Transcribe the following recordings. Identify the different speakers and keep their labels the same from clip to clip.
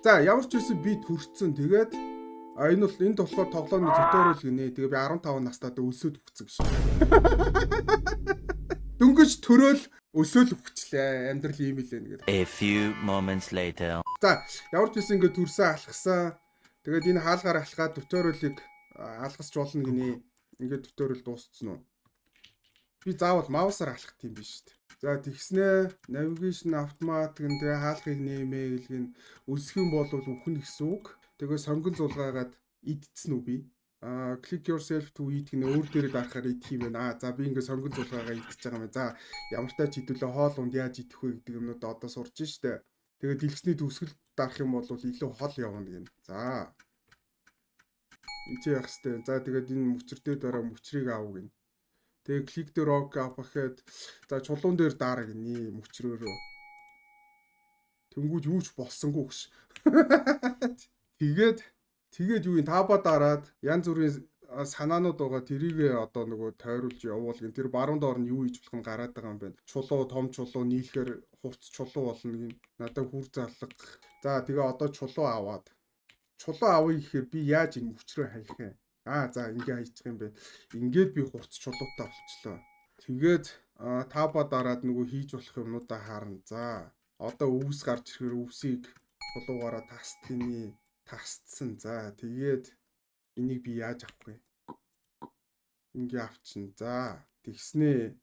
Speaker 1: За ямар ч үсэн би төрсөн. Тэгээд энэ бол энд болохоор тоглоомны туториал гинэ. Тэгээ би 15 настайд өсөөд өгцөн гэж. Дөнгөж төрөөл өсөөл өгчлээ. Амьдрал ийм л байна гэдэг.
Speaker 2: A few moments later.
Speaker 1: За ямар ч үсэн ингэ төрсөн алхсан. Тэгээд энэ хаалгаар алхаад туториалыг алгасч болно гинэ. Ингээд туториал дууссан уу? Би заавал маусаар алхах тийм биш шүү дээ. За тэгснээ navigation автомат гэн тэгээ хаалгыг нэмээ гэлгэн өсөх юм бол үхэн гэсэн үг. Тэгээ сонгон зулгаагаад идцэн үү би. Click yourself to eat гэн өөр дээрээ дарахаар идэх юм байна. За би ингээ сонгон зулгаагаа идчихэж байгаа юм. За ямар тач хідүүлээ хоол унд яаж идэх вэ гэдэг юмнууд одоо сурч штэ. Тэгээ дэлгэцний төгсгөл дарах юм бол илүү хол явна гэн. За энэ яах хэвтэй. За тэгээд энэ мөчр дээр дараа мөчрийг аав гэн. Тэгээ клик дээр рок авахад за чулуун дээр дараа гинэ мөчрөөрөө. Тэнгүүд юу ч болсонгүй гэж. Тэгээд юу ин таба дараад янз бүрийн санаанууд байгаа тэрийг одоо нөгөө тойруулж явуул гин. Тэр баруун доор нь юу хийж болох нь гараад байгаа юм байна. Чулуу том чулуу нийлэхээр хурц чулуу болно гин. Надад хүр залга. За тэгээ одоо чулуу аваад. Чулуу авъя гэхээр би яаж энэ мөчрөө хаях юм? За ингээ хайчих юм бэ. Ингээд би хурц чулуутай болчлоо. Тэгээд таба дараад нөгөө хийж болох юмнуудаа харна. За одоо өвс гарч ирэхээр өвсийг чулуугаараа тасдгийг тасцсан. За тэгээд энийг би яаж авах вэ? Ингээ авчин. За тэгснээ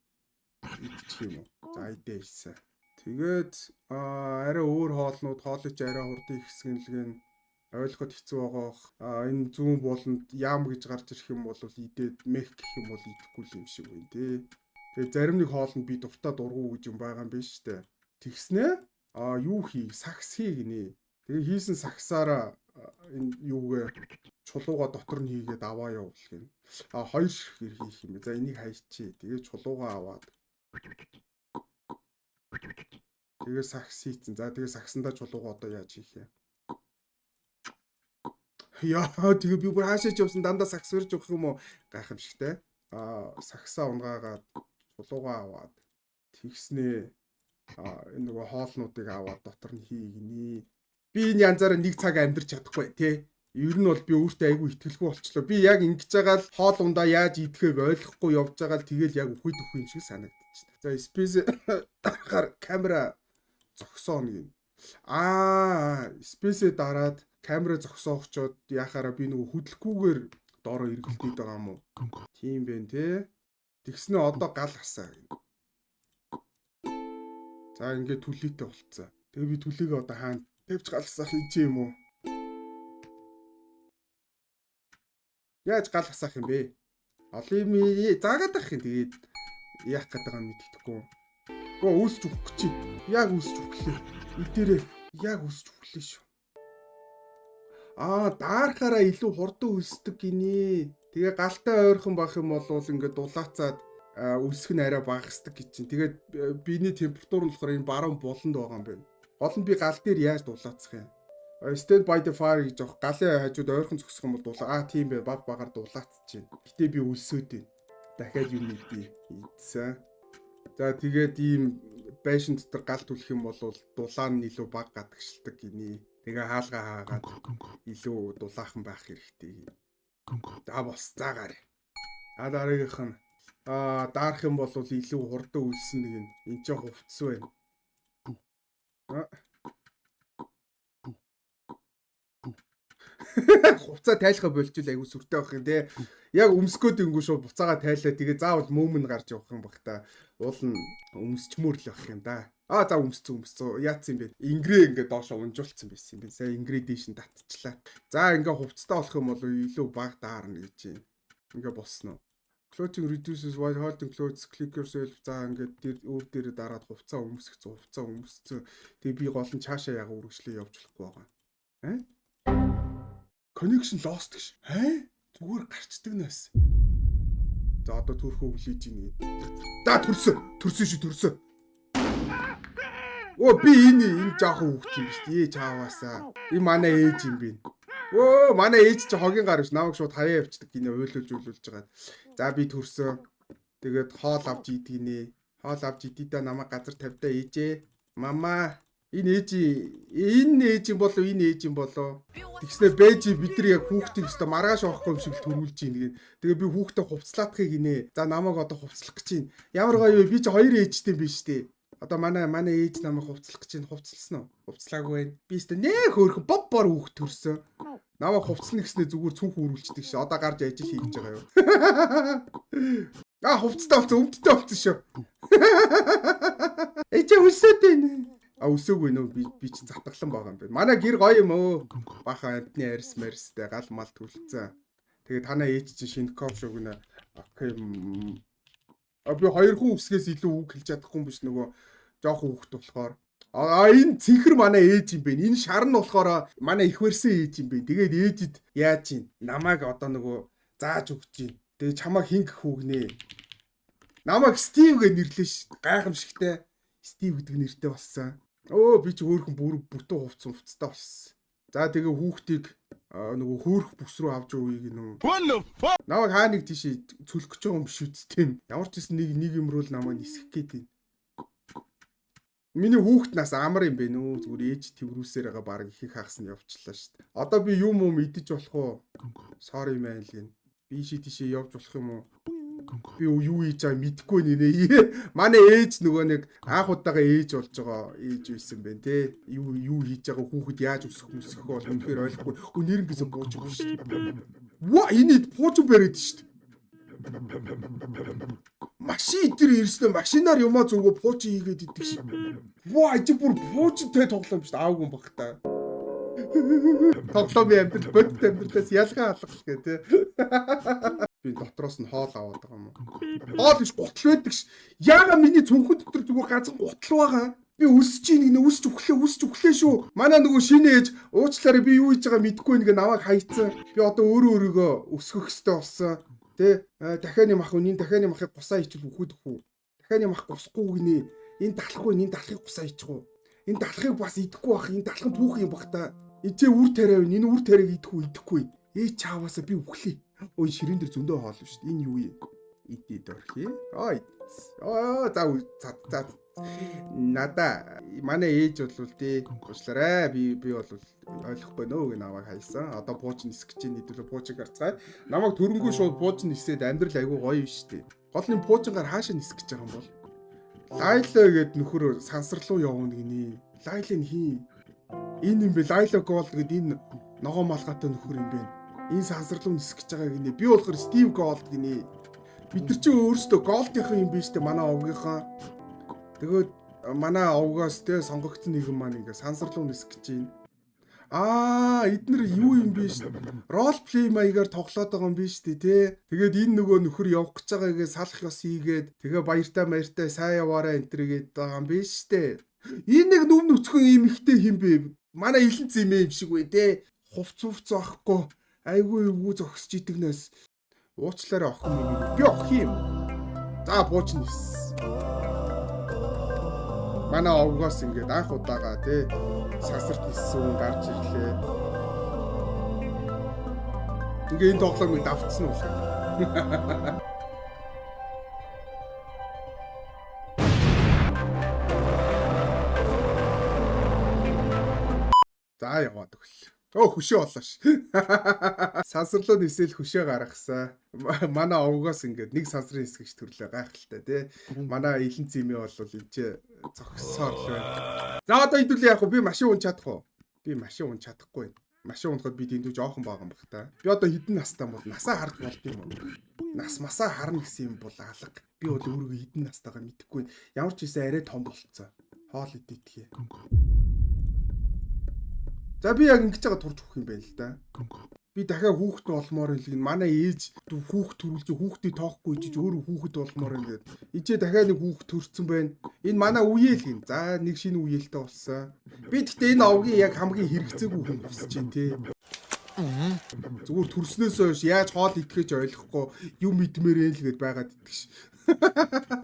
Speaker 1: идчих юм уу? За идээсэн. Тэгээд арай өөр хоолнууд хоолойч арай хурдан ихсгэнлгэн ойлгоход хэцүү байгаа. Энэ зүүн болонд ям гэж гарч ирэх юм бол идээд мэх гэх юм бол идэхгүй юм шиг байна тий. Тэгээ зарим нэг хоолнд би дуртай дургу гэж юм байгаа юм биш үү? Тэгснээ юу хий? Сакс хий гинэ. Тэгээ хийсэн саксаараа энэ юугээ чулууга дотор нь хийгээд аваа явуул гин. Хоёр ширхэг хийх юм бэ. За энийг хайчи. Тэгээ чулууга аваад. Тэгээ сакс хийцэн. За тэгээ саксандаа чулууга одоо яаж хийх юм? Яа тэгээ би бүр хаашаач явсан дандаа сакс өрж өгөх юм уу гайхамшигтай. Саксаа унгаагаад чулууга аваад тэгснээ энэ нөгөө хоолнуудыг аваад дотор нь хийгнэ. Би энэ янзаараа нэг цаг амьдрч чадахгүй тий. Ер нь бол би өөртөө айгүй ихтгэлгүй болчлоо. Би яг ингэж байгаа л хоол ундаа яаж идэхээ ойлгохгүй явж байгаа л тэгэл яг үхээд өгөх юм шиг санагдчихна. За space дарахаар камера зогсооно гин. Space дараад камера зогсоогчоод яхаараа би нөгөө хөдлөхгүйгээр доороо эргэлдээд байгаа юм уу? Тийм байх тий. Тэгснэ одоо гал хасаа. За ингээд түлээтэй болцсон. Тэгээ би түлээг одоо хаана тавьж галсах хийж юм уу? Яаж гал хасах юм бэ? Олон юм заагаад ах юм тэгээд яах гээд байгаа нь мэддэхгүй. Гөө үүсч өгөх гэж. Яг үүсч өглөө. Идэрээ яг үүсч өглөө шүү. Даарахаараа илүү хурдан өсдөг гинэ. Тэгээ галтай ойрхон байх юм бол ингээд дулаацаад өсөх нь арай багасдаг гэж чинь. Тэгээд биений температур нь болохоор энэ баруун буланд байгаа юм байна. Гол нь би гал дээр яаж дулаацах юм? Stand by the fire гэж авах галын хажууд ойрхон зогсох юм бол тийм бай баг багаар дулаацчихээн. Гэтэ би өлсөөд байна. Дахиад юм би ийдсэн. За тэгээд ийм байшин дотор гал түлэх юм бол дулаан нь илүү баг гадагшилдаг гинэ. Тэгээ хаалгаа хаагаад илүү дулаахан байх хэрэгтэй. За бос заагаар. Дараагийнх нь даарах юм бол илүү хурдан үлсэн нэг энэ ч хувцс байна. Хувцаа тайлхаа болчихвол айгу сүртэй байх юм те. Яг өмсгөөд ингүү шүү буцаага тайлаа. Тэгээ заавал мөөмн гарч явах юм бах та. Уул нь өмсчмөр л байх юм да. За өмсцэн. Яатсан юм бэ? Ингрээ ингээд доошо унжуулсан байсан юм бэ. Сая ингредишн татчихлаа. За ингээд хувцтай болох юм бол илүү баг даарна гэж юм. Ингээд болсон уу? Clothing reduces while holding clothes, click yourself. За ингээд өөр дээрээ дараад хувцаа өмсцэн. Тэгээ би гол нь цаашаа яг үргэлжлээ явж болохгүй байгаа. Connection lost гэж. Зүгээр гарчдаг нэс. За одоо төрхөө хүлээж ийн. За төрсөн. Би энэ жоохон хүүхд юм биш тий чааваасаа. Энэ манай ээж юм бэ. Манай ээж чи хогийн гар биш. Намайг шууд хаяа явчихдаг гинэ ойлуулж байгаа. За би төрсөн. Тэгээд хоол авч идэгнэ. Хоол авч идийдээ намайг газар тавьдаа ээжээ. Мама Энэ ээж юм болов энэ ээж юм болов. Тэгснэ бэж бид нар яг хүүхдийг өстө маргааш авахгүй юм шиг л төрүүлж ийн. Тэгээ би хүүхдээ хувцлаадахыг гинэ. За намайг одоо хувцлах гэж байна. Ямар гоё вэ? Би ч хоёр ээжтэй биш дээ. Одоо манай ээж намайг хувцлах гэж байна. Хувцлсан уу? Хувцлаагүй байна. Би өстө нэх хөөрхөн бор хүүхд төрсөн. Намайг хувцлах гэснээр зүгээр цүнх үрүүлчдэг ш. Одоо гарч ажил хийж байгаа юу? Хувцтай болсон, өмдтэй болсон шүү. Ээж өсөөд байна. Өсөөгүй нөө би ч затгалан байгаа юм байна. Манай гэр гоё юм өө. Бахан амтны арьс марьстай гал мал төлцсөн. Тэгээ танаа ээж чинь шинкоп шүү гинэ. Окей. Би хоёр хүн үсгээс илүү үг хэлж чадахгүй юм биш нөгөө жоохон хүүхд болохоор. Энэ цэнхэр манай ээж юм бэ. Энэ шар нь болохоор манай их барьсан ээж юм бэ. Тэгээд ээжид яаж чинь намайг одоо нөгөө зааж өгч чинь. Тэгээ чамаа хин гэх үгнэ. Намайг Стив гэж нэрлээ ш. Гайхамшигтай. Стив гэдэг нэртэй болсон. Би ч өөрхөн бүтэн хувцтай болсон. За тэгээ хүүхдийг нөгөө хөөх бүс рүү авч өгье гинөө. Намайг хаа нэг тийш цөлөх гэж байгаа юм биш үсттэй. Ямар ч гэсэн нэг юм руу л намайг нисгэх гээд байна. Миний хүүхд нас амар юм бэ нөө. Зүгээр ээж тэрврүүсээр байгаа баг их хагас нь явчлаа шүү дээ. Одоо би юм идэж болох уу? Sorry man л гин. Би тийшээ явж болох юм уу? Би юу хийж байгааг мэдэхгүй нэ. Манай ээж нөгөө нэг анх удаага ээж болж байгаа ээж байсан бэ те. Юу хийж байгаа хүүхэд яаж өсөх бол үнэхээр ойлгохгүй. Нэрнгээсээ бууж байгаа шүү дээ. Энэ бууж бариад шүү дээ. Машин дээр ирсэн машинаар юмаа зүгөө пууч хийгээд идэг шээ. Эцэг бүр пуучтай тоглоом шүү дээ. Аавгүй юм баг та. Тоглоомын амьдрал бодит амьдралаас ялгаа алгах гэх те. Би дотроос нь хоол аваад байгаа юм уу? Хоол биш гутал байдаг ш. Яага миний цүнхэн дотор зүгээр ганцхан гутал байгаа. Би өсөж ийн өсөж өглөө шүү. Манай нөгөө шинэ ээж уучлаарай би юу хийж байгаа мэдэхгүй нэг намайг хайцсан. Би одоо өөрийгөө өсгөх хэрэгтэй болсон. Тэ дахианы мах үнийн дахианы махыг гусаа ичвэл үхээд өхөө. Дахианы мах гусахгүй гинэ. Энэ далахгүй энэ далахыг гусаа ичихгүй. Энэ далахыг бас идэхгүй бах. Энэ далах нь түүх юм бах та. Эцээ үр тариа вэ? Энэ үр тариаг идэхгүй. Чааваасаа би үхлээ. Ой ширэн дээр зөндөө хоол шүү дээ. Энэ юу юм? Идээд орхи. За нада манай ээж бол тий уучлаарай. Би бол ойлгохгүй нөө гэ намайг хайсан. Одоо бууж нисэх гэж нэдүүлээ буужиг гарцгаая. Намайг төрөнгөө шууд бууж нисээд амьдрал айгүй гоё юм шүү дээ. Гол нь буужингаар хаашаа нисэх гэж байгаа юм бол. Лайла гэд нөхөр сансар руу явна гинэ. Лайла нь хин. Энэ юм бэ Лайла гол гэд энэ ногоо малгайтай нөхөр юм бэ. Энэ сансар руу нисэх гэж байгаа гинэ. Би болохоор Стив Голд гинэ. Бид нар чи өөрсдөө Голдынхан юм биш үү манай овгийнхаа. Тэгээд манай овгоос те сонгогдсон нэгэн маань ингээ сансар руу нисэх гэж байна. Эднэр юу юм биш. Рол плей маягаар тоглоод байгаа юм биш үү те. Тэгээд энэ нөгөө нөхөр явах гэж байгаагээ салах ёс хийгээд тэгээ баяртай сайн яваарай энтергээд байгаа юм биш үү. Энэ нэг нүм нүцгэн юм ихтэй хин бэ. Манай илэн зэмээ юм шиг вэ те. Хувц авахгүй. Айгүй юу зогсож идэгнээс уучлаарай охин минь. Би охин юм. За бууч нис. Манай овгоос ингээд анх удаага тий сансарт ниссэн хүн гарч ирлээ. Ингээ энэ тоглоомыг давтсан уу? За яваад өглөө. Хөшөө болоо ш. Сансарлуу нисэл хөшөө гаргасан. Манай овгоос ингээд нэг сансрын хэсгэж төрлөө гайхалтай тий. Манай илэн зэмээ бол энэ зогсоор л байна. За одоо хэдүүлээ яг би машин унч чадах уу? Би машин унч чадахгүй. Машин унахад би дэндүү жоохон байгаа юм баг та. Би одоо хэдэн настай бол насаа харж болд юм уу? Нас масаа харна гэсэн юм бол алга. Би бол өөрийгөө хэдэн настайгаа мэдэхгүй. Ямар ч байсан арай том болцсон. Хоол идэтгэе. За би яг ингэж байгаа турж өгөх юм байна л да. Би дахиад хүүхэд олмоор юм л манай ээж хүүхэд төрүүлж хүүхдийг тоохгүй ичиж өөрөө хүүхэд олмоор юм гээд ичээ дахиад нэг хүүхэд төрсөн байна. Энэ манай үеэл гин. За нэг шинэ үеэлтэй болсон. Би гэхдээ энэ овгийн яг хамгийн хэрэгцээгүй хүн босч чинь тий. Зүгээр төрснөөс хойш яаж хоол идэхэж ойлгохгүй юм идмээрээ л гээд байгаад идэгш.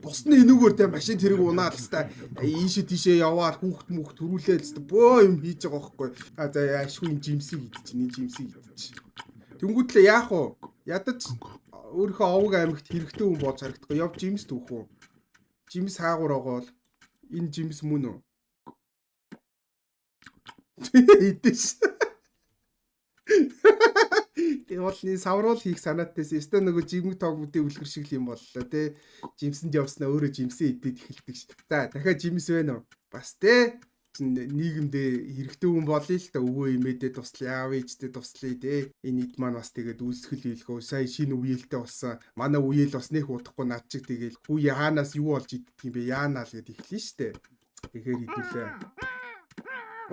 Speaker 1: Босны энүүгээр тэ машин тэрэг унаад л та ийшээ тийшээ яваад хүүхд төрүүлээ л та бөө юм хийж байгаа байхгүй. За яашгүй жимсийг идчихний жимсийг идчих. Тэнгүүтлээ яах вэ? Ядаж өөрийнхөө овг аймагт хэрэгтэй хүн бооч харагдахгүй. Яв жимс түүх үү? Жимс хаагур байгаа бол энэ жимс мөн үү? Идэш. Тэгвэл савруул хийх санаатайс өстө нөгөө жимэг тоогуудын үлгэр шиг л юм боллоо те. Жимсэнд явснаа өөрөө жимсээ идээд эхэлдэг ш. За дахиад жимс байна уу? Бас те. Нийгэмдээ хэрэгтэй хүн болъё л та өвөө имээдээ туслая, аав ээждээ туслая те. Энэ ид маань бас тэгээд үйлсгэл хийлгөө. Сая шинэ үеэлтэй болсон. Манай үеэл бас нэх удахгүй над чиг тэгээд хүү яанаас юу болж идэх юм бэ? Яанаа л гэд эхлэн штэ. Тэгэхээр идүүлээ.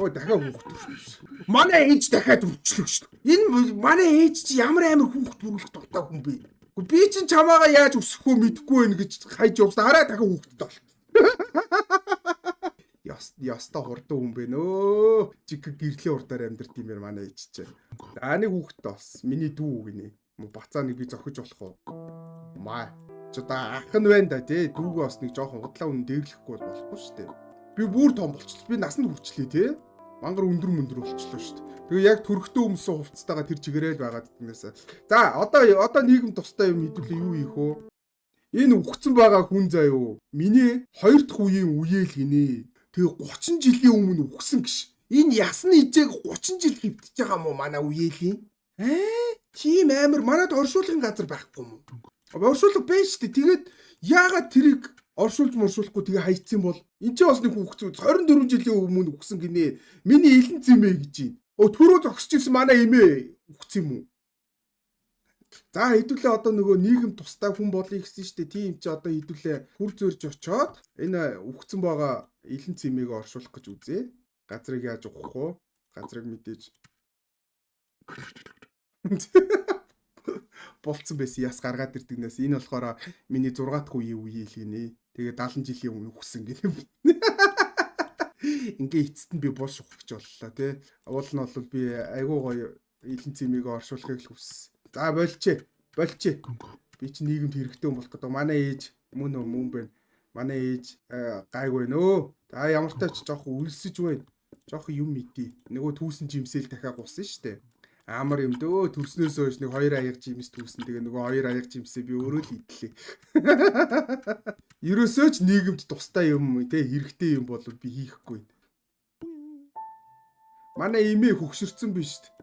Speaker 1: Оо дахиад хүүхэд төрсөн. Манай ээж дахиад өвчлөө шүү дээ. Энэ манай ээж чи ямар амар хүүхэд төрүүлэх дуртай хүн бэ? Би чинь чамаагаа яаж өсөхөө мэдэхгүй байх гэж хайж явсан. Хараа дахиад хүүхэд толт. Яста хурдан хүн бэ нөө. Жиг гэрлийн урдаар амьдрт юм яа манай ээж чи. За нэг хүүхэд бас миний дүү гинэ. Бацаа нэг би зохиж болох уу? Маа. Ч одоо ах нь байна да тий. Дүүгээ бас нэг жоохон худлаа үнэн дээрлэхгүй болохгүй шүү дээ. Би бүр том болчихлоо. Би насанд хүрчлээ тий. Мангар өндөр болчихлоо шүү дээ. Тэгээ яг төрхтөө өмсөн хувцастайгаа тэр чигээрэл байгаад днээс. За одоо нийгэм тустай юм хэдүүлээ юу хийх вэ? Энэ үхсэн байгаа хүн заяо. Миний 2 дахь үеийн үеэл гинэ. Тэгээ 30 жилийн өмнө үхсэн гэж. Энэ ясны ижээг 30 жил хэвтэж байгаа мó манай үеэлийн. Тийм амар манад оршуулгын газар байхгүй юм уу? Оршуулга байна шүү дээ. Тэгээд яагаад тэрийг оршуулж моршуулахгүй тэгээ хайцсан бол энэ ч бас нэг хүүхцүү 24 жилийн өмнө үхсэн гинэ. Миний илэн зэмээ гэж юм. Төрөө зогсож ирсэн манай эмээ үхсэн юм уу? За хэдүүлээ одоо нөгөө нийгэм тустай хүн болъё гэсэн шүү дээ. Тийм ч одоо хэдүүлээ хүр зөрж очоод энэ үхсэн байгаа илэн зэмээг оршуулах гэж үзье. Газрыг яаж ухах вэ? Газрыг мэдээж болцсон байсан яс гаргаад ирдэгнээс энэ болохоор миний 6 дахь үеийн үеэл гинэ. Тэгээ 70 жилийн өмнө үхсэн гэнэ. Ингээ эцэст нь би бол шухах гэж боллоо тий. Уул нь бол би айгуу гоё илэн цэмийг оршуулахыг л хүссэн. За болчээ. Би чи нийгэмд хэрэгтэй хүн болох гэдэг. Манай ээж мөн байна. Манай ээж гайгүй нөө. За ямар ч тач жоох үлсэж байна. Жоох юм мэдээ. Нөгөө түүсэн жимсэл дахиад гусан штэ. Амар юм дөө төрснөөс хойш нэг 2 аяг жимс түүсэн. Тэгээ нөгөө 2 аяг жимсээ би өөрөө л идлээ. Ерөөсөө ч нийгэмд тустай юм те хэрэгтэй юм бол би хийхгүй. Манай эмээ хөгшөрцөн биш шүү дээ.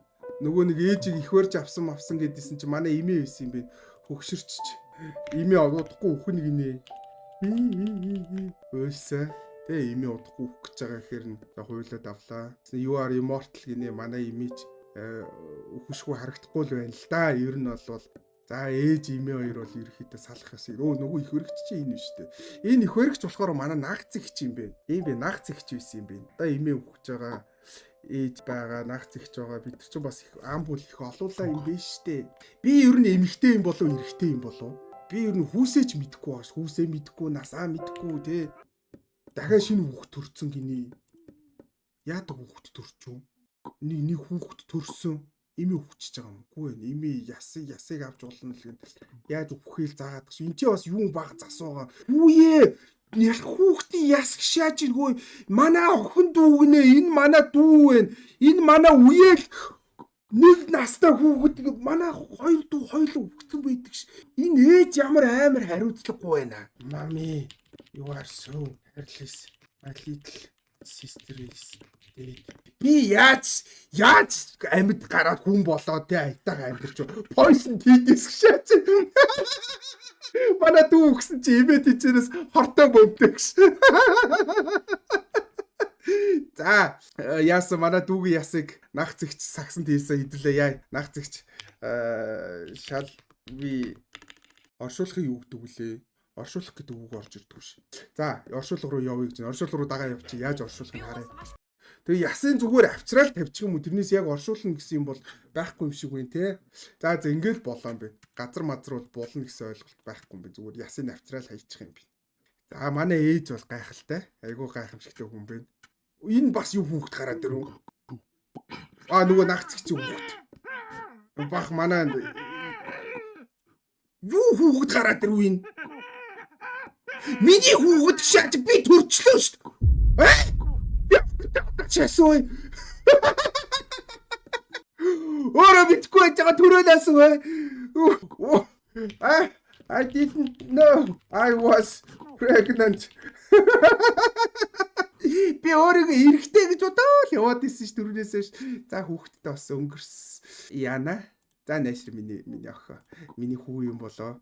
Speaker 1: Нөгөө нэг ээжийг их барьж авсан гэдээсэн чи манай эмээ байсан юм бэ. Хөгшөрчч. Эмээ удахгүй үхэн гинэ. Өөлсөө. Тэгээ эмээ удахгүй үхэх гэж байгаа гэхээр нь хуйлаад авлаа. You are immortal гинэ манай эмээч үхэшгүй харагдахгүй л байна л да. Ер нь бол за ээж эмээ хоёр бол ерөөхдөө салах гэсэн. Нөгөө их хөрөгч чи энэ биш үү? Энэ их хөрөгч болохоор манай нагц ихч юм бэ. Ийм бэ нагц ихч байсан юм бэ. Одоо эмээ үхэж байгаа ээж байгаа нагц ихч байгаа. Бид нар ч бас их ам бүл их олуулаа юм биш штэ. Би ер нь эмэгтэй юм болов эрэгтэй юм болов? Би ер нь хүүсээч мэдэхгүй бааш. Хүүсээ мэдэхгүй, насаа мэдэхгүй те. Дахиад шинэ хүүхд төрсөн гинэ. Яадаг хүүхд төрчөө? Нэг хүүхд төрсөн. Эмээ үхчихэж байгаа юм. Үгүй ээ. Эмээ ясыг авч болно л гэн. Яаж үхэхэл заагаад гэж. Энд чи бас юу баг засуугаа. Хүүе. Яг хүүхдийн яс гшааж иргүй. Манай охин дүүгнэ. Энэ манай дүү вэ. Энэ манай үеэл нэг настай хүүхэд манай хоёр дүү хоёулаа үхсэн байдаг ш. Энэ ээж ямар амар хариуцлагагүй байна. Mami, you are so careless. My little sister is dead. Би яаж амьд гараад хүн болоо те айтайгаа амьдэрч poison хийдээс гшаач. Манай дүү өгсөн чи имэд тийчээс хортой бомбтэй гэж. За яасан манай дүүгийн ясыг нах зэгч сагсанд хийсэн хэдүүлээ яа нах зэгч шал би оршуулахыг юу гэдэг вүлээ? Оршуулах гэдэг үг орж ирдэг ш. За оршуулга руу явъя гэж. Оршуулга руу дагаа явчих. Яаж оршуулах нь харъя. Тэгээ ясын зүгээр авчраал тавьчих юм уу? Тэрнээс яг оршуулна гэсэн юм бол байхгүй юм шиг байна те. За ингээл болоо юм бэ. Газар мазар бол болно гэсэн ойлголт байхгүй юм бэ. Зүгээр ясын авчраал хайчих юм бэ. За манай ээж бол гайхалтай. Айгуу гайхамшигтай хүн байна. Энэ бас юу хүүхэд гараад ирв. Нөгөө нагцгч хүүхэд. Бах манай юу хүүхэд гараад ирв энэ. Миний хүүхэд шаач би төрчлөө шүү дээ. Часой. Ora bitcoin тагаа төрөөлөөс вэ? I didn't know I was pregnant. Би өөрийгөө эрэгтэй гэж бодоод яваад исэн ш түрүүнээс ш. За хүүхдтэй бас өнгөрс. Яна. За наашир миний охин. Миний хүү юм болоо.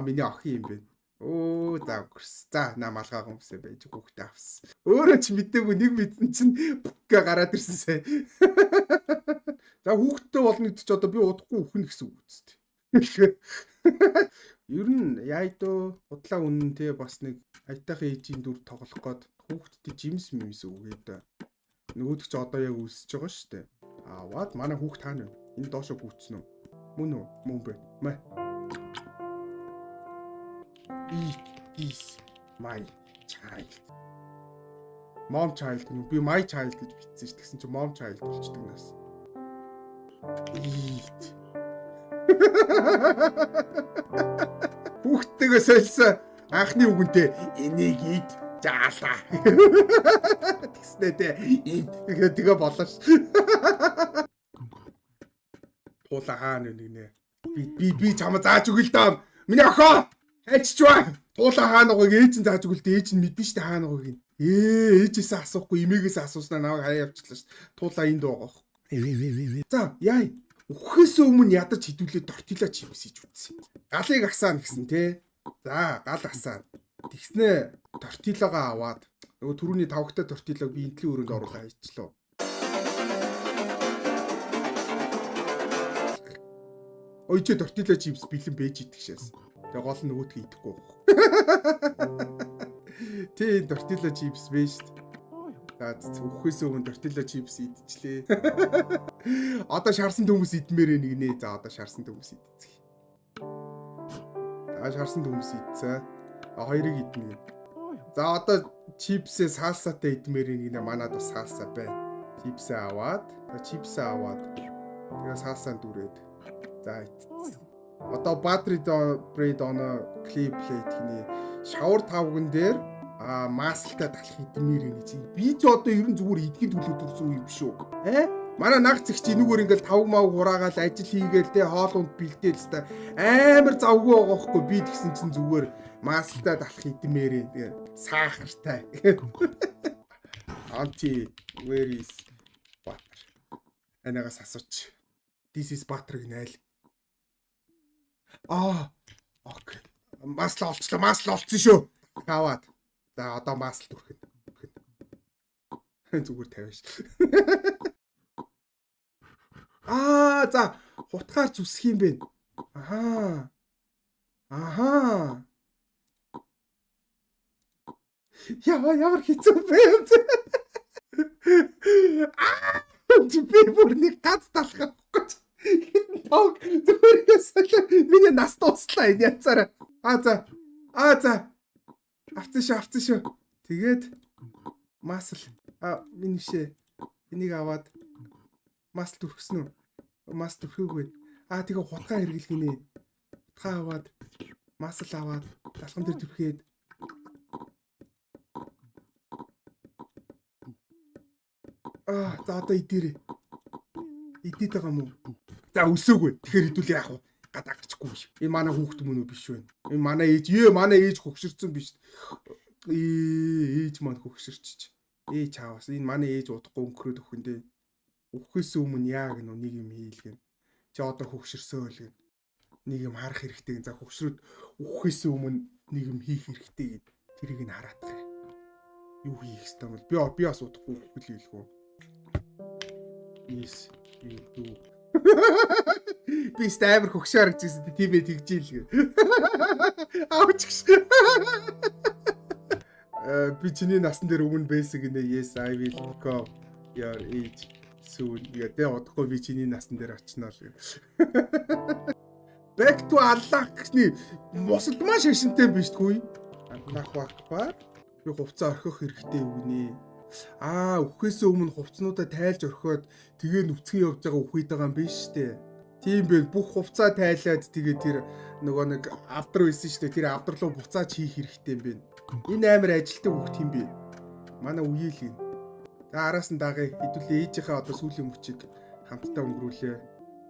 Speaker 1: Миний охин юм бэ. Оо за өнгөрс. За намалгаа хүмүүсээ байж хүүхдээ авсан. Өөрөө ч мэдээгүй нэг мэдсэн чинь бүкгээ гараад ирсэн сая. За хүүхдтэй болно гэдэг чи одоо би удахгүй үхэн гэсэн үг үстэй. Ер нь яйдоо удлаа үнэн те бас нэг айтайхан ээжийн дүр тоглох гээд хүүхдтэй жимс мимс үгээд нөгөөдөг чи одоо яг үсэж байгаа шүү дээ. Аваад манай хүүхд таана вэ? Энэ доошо гүйтсэн үү? Мөн үү? Мөн бэ? Мэ. Is my child. Mom child гэнэ. Би my child гэж бичсэн ш. Тэгсэн чи mom child болчихдог нас. Eat. Хүүхдтэйгээ сольсон анхны үгэнтэй энийг ид заалаа. Тэгснэ тэ ид тэгээ болоо ш. Туулаа хаана нэг нэ. Би чамаа зааж өгөл даа. Миний охоо хайччваа. Туулаа хаана гог ээж нь зааж өгөл дэ ээж нь мэдэн штэ хаана гог юм. Ээжээсээ асуухгүй эмээгээс асууснаа намайг хаяа явчихлаа ш. Туулаа энд байгаа. За яа. Үхээс өмнө ядаж хідүүлээ тортила чипс хийж үтсэн. Галыг асаана гэсэн те. За гал асаана. Тэгснэ тортилагаа аваад нөгөө түрүүний тавхтай тортилаг би энтлийн өрөөнд оруулаа хийчлээ. Ойч тортила чипс бэлэн бэж идэх шээс. Тэгээ гол нь нөгөөдгөө идэхгүй байх. Тэ тортила чипс байж шүү дээ. За үхээс өмнө тортила чипс идчихлээ. Одоо шарсан хүмүүс идмээр нэг нэ. За одоо шарсан хүмүүс идцгий. За шарсан хүмүүс идцээ. Хоёрыг иднэ. За одоо чипсээ салсатай идмээр нэг нэ. Манад бас салса байна. Чипсээ аваад, тэгээ салсаанд дүрээд. За идцээ. Одоо battery bread on a clay plate гинэ. Шавар тавган дээр маасалтай талах идмээр нэг чи. Би ч одоо ер нь зүгээр идгээд төлөө төрсөн юм биш үү? Манай нах зэгч энүүгээр ингээл тав мав хураагаал ажил хийгээл те хоолунд бэлдээл хэвээр амар завгүй байгаа хгүй би тэгсэн чинь зүгээр маасалтай талах идмээр тэгээ сахартай. Auntie, where is butter? Анагаас асууч. This is butter гэнэ айл. Окей. Маслаа олцсон шүү. Хаваад. За одоо маслт үрхэн. Зүгээр тавиаш. За хутгаар зүсэх юм бэ. Аха. Ямар хэцүү бэ? Би бүрний гац талах гэж. Тог зүгээрээс миний нас дуслаа энэ янзаараа. За. Авцсан шүү. Тэгээд масл. Миний шээ. Энийг аваад масл төрхсөн үү? Масл төрхөөгүй. Тэгээ хутгаа хэрглэх гинэ. Хутгаа аваад масл аваад талхан дээр төрхээд. За одоо идээрээ. Идээд байгаа юм уу? За өсөөгүй. Тэгэхээр идүүл яах вэ? Гадагчгүй биш. Энэ манай хүүхд мөн үү биш вэ? Энэ манай ээж хөгшөрсөн биш. Ээж маань хөгшөрчих. Чаавас энэ манай ээж удахгүй өнгөрөөд өхөндөө. Өхөөс өмнө яг нэг юм хийлгэн. Чи одоо хөгшөрсөө л гэн. Нэг юм харах хэрэгтэй. За хөгшрөөд өхөөс өмнө нэг юм хийх хэрэгтэй гэд тэрийг нь хараадах юм. Юу хийх ёстой юм бол би бас удахгүй хөлөөлгөө. Yes, you do. Би стамер хөгшөөр гэжсэн тийм ээ тэгжээл гэ. Ауч гэж. Би чиний насан дээр өмнө байсан гинэ. Yes, I will become your age soon. Ядээ удахгүй би чиний насан дээр очно л. Back to Allah гэхний мусульман шашинтай биш тгүй. Аллах акбар. Би хувцас орхих хэрэгтэй үгнэ. Үхээс өмнө хувцснуудаа тайлж орхиод тэгээ нүцгэн явж байгаа үхээд байгаа юм биш үү? Тийм бэ. Бүх хувцаа тайлаад тэгээ тэр нөгөө нэг авдар байсан шүү дээ. Тэр авдар руу буцааж хийх хэрэгтэй юм бэ. Энэ амар ажилтдаг хүүхд юм бэ. Манай үеэл юм. За араас нь дагая. Хэдүүлээ ээжийнхээ одоо сүүлийн мөчийг хамтдаа өнгөрүүлээ.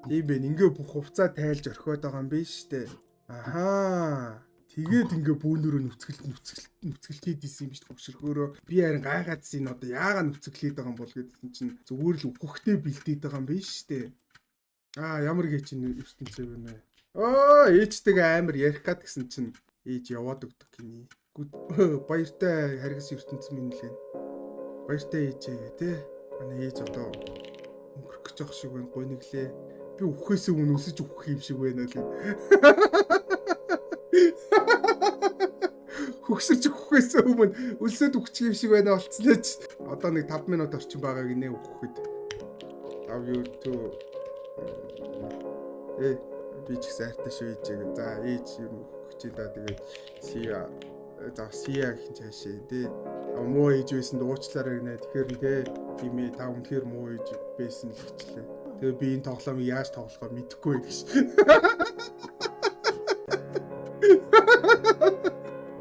Speaker 1: Тийм бэ. Ингээ бүх хувцаа тайлж орхиод байгаа юм биш үү? Тэгээд ингээ бөөнөрөө нүцгэлт хийдсэн юм шүү дээ хөшөрхөөрөө. Би харин гайгаадс энэ одоо яагаад нүцгэлээд байгаа юм бол гэдсэн чинь зүгээр л үхөхтэй бэлдээд байгаа юм биш үү? Ямар гэж чинь ертөнцөө вэ нэ? Ээжтэйгээ амар ярих гад гэсэн чинь ээж яваад өгдөг гинэ. Баяртай харгас ертөнц минь лээ. Баяртай ээжээ тий. Манай ээж одоо өнгөрөх гэж байгаа шиг байна. Гойниглээ. Би үххээсээ өмнө өсөж үхэх юм шиг байна л. Хөгсөрч үххээсээ өмнө өлсөд үхчих юм шиг байна болцлооч. Одоо нэг 5 минут орчим байгаа гинэ үхэхэд. Love you too. Би ч сайртай шүү ээжээ. За ээж юм үхэж да тэгээд сия. За сия гэх юм цаашаа тий. Муу ээж байсан дуучлаарай гинэ. Тэгэхээр тий тиймээ та үнэхээр муу ээж байсан л хэвчлээ. Тэгээ би энэ тоглоомыг яаж тоглохоо мэдэхгүй гэж.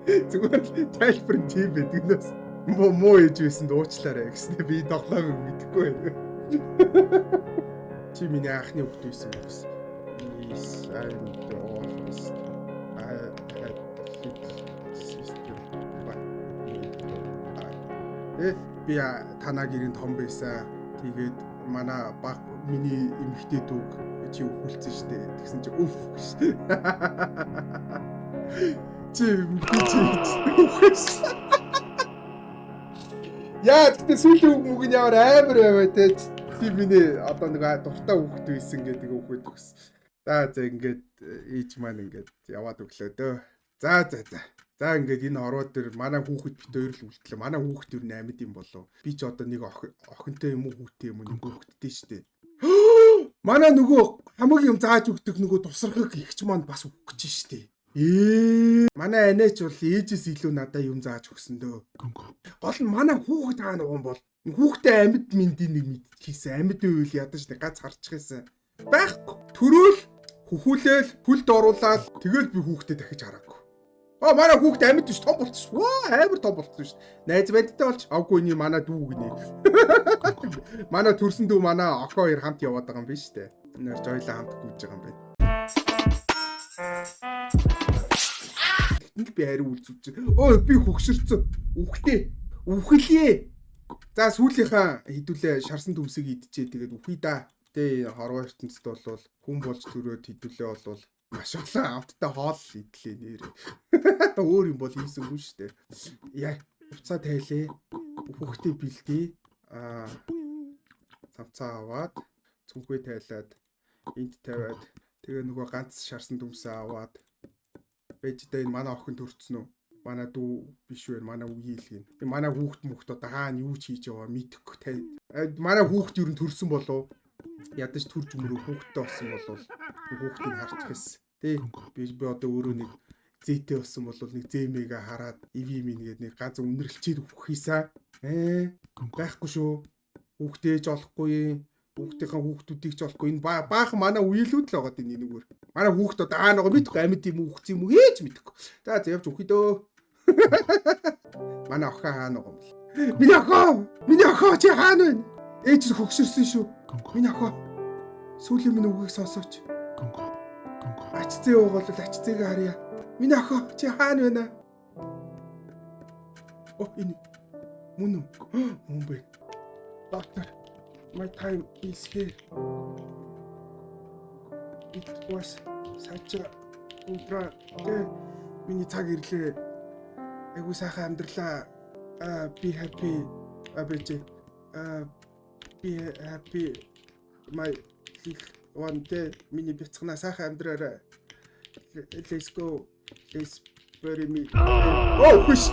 Speaker 1: Зүгээр тайлбар нь тийм байдаг нөөс. Муу ээж байсан дуучлаарай гэснээр би тоглоомыг мэдэхгүй байна. Чи миний анхны хүүхэд байсан гэсэн. Yes, I know this. I had sister. Би танаа гэрийн том байсан. Тэгээд манай баг миний эмэгтэй дүүг чи өхүүлсэн штэ. Тэгсэн чи өф гэж. Чи яа тэгтээ сүүлийн үг нь ямар амар байваа те. Би миний одоо нэг дуртай хүүхэд байсан гэдэг үхээд өгсөн. За ингээд ээж маань ингээд яваад өглөө дөө. За. За ингээд энэ ороод дээр манай хүүхэд бит хоёр л үлдлээ. Манай хүүхэд юу наймд юм болов. Би ч одоо нэг охинтой юм уу хүүтэй юм уу нэг хүүхэдтэй штэ. Манай нөгөө хамаг юм зааж өгдөг нөгөө тусрахыг ихч маань бас өгөх гэж штэ. Манай анаач бол ээжээс илүү надад юм зааж өгсөн дөө. Гол нь манай хүүхэд хаа нэг юм бол хүүхдээ амьд миндийн нэг мэдчихсэн. Амьд үйл ядаж нэг гац харчихсан. Байхгүй. Төрөөл хөхүүлээл хүлд оруулаад тэгэл би хүүхдээ дахиж хараагүй. Манай хүүхд амьд биш том болчихсон. Амар том болчихсон шүү дээ. Найз байдтай болж авгүй нэг манай дүү гинэ. Манай төрсөн дүү манай охин хоёр хамт яваад байгаа юм биш үү? Нэр жойлоо хамт гүйж байгаа юм байна. Нэг би хариу үлзүүч. Би хөгшөрцөн. Үхлээ. За сүүлийнхаа хідүүлээ шарсан төмсөг идчихээ тэгээд үхий да. Тэ хорвоо ертөнцид бол хүн болж төрөөд хідүүлээ болвол маш олон амттай хоол идлээ нэр. Өөр юм бол хийсэнгүй шүү дээ. Яа, уцаа тайлээ. Хүүхдээ бэлдээ. Цамцаа аваад, цүнхээ тайлаад, энд тавиад, тэгээ нөгөө ганц шарсан төмсөө аваад. Бэжтэй энэ манай охин төрцөн үү? Манай дүү биш вэ? Манай үеийг гин. Манай хүүхд одоо хаана юу ч хийж яваа мэдэхгүй. Манай хүүхд юу н төрсөн болов? Ядаж төрж өмөрөө хүүхдтэй болсон болвол хүүхдийг харч гэсэн. Тэ би одоо өөрөө нэг зээтэй болсон бол нэг зэмээгээ хараад иви минь гээд нэг ганц үнэрлчээд өгөх хийсэн. Байхгүй шүү. Хүүхдээж олохгүй. Хүүхдийнхээ хүүхдүүдийг ч олохгүй. Энэ баахан манай үеилүүд л байгаа энэ нэгээр. Манай хүүхд одоо аа нэг мэдхгүй амьд юм уу өгсөн юм уу ээж мэдхгүй. За явж өгөх дөө. Манай охин хаа нэг юм бол. Миний охин чи хаана вэ? Ээж хөгшөрсөн шүү. Миний охин. Сүүлийн минь үгийг сонсооч. Ачцээ уугал ачцээгээ харъя. Миний охин чи хаана вэ? Энэ мөн үү? Мөн бэ. Doctor, my time is here. It was such a good run. Миний цаг ирлээ. Айгуу сайхан амьдралаа. Be happy. Be happy. My one day миний бяцхнаа сайхан амьдраарай. Let's go. Let's bury me. Хүш.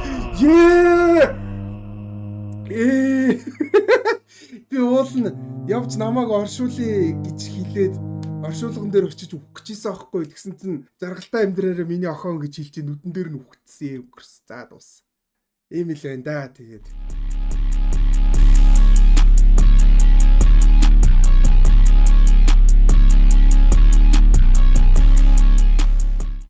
Speaker 1: Би уулна явж намайг оршуулъя гэж хэлээд оршуулган дээр очиж үхэх гэжсэн аахгүй. Тэгсэн чинь жаргалтай амьдраараа миний охин гэж хэлж нүдэн дээр нь үхчихсэн юм. За дуус. Ийм л байна да тэгээд.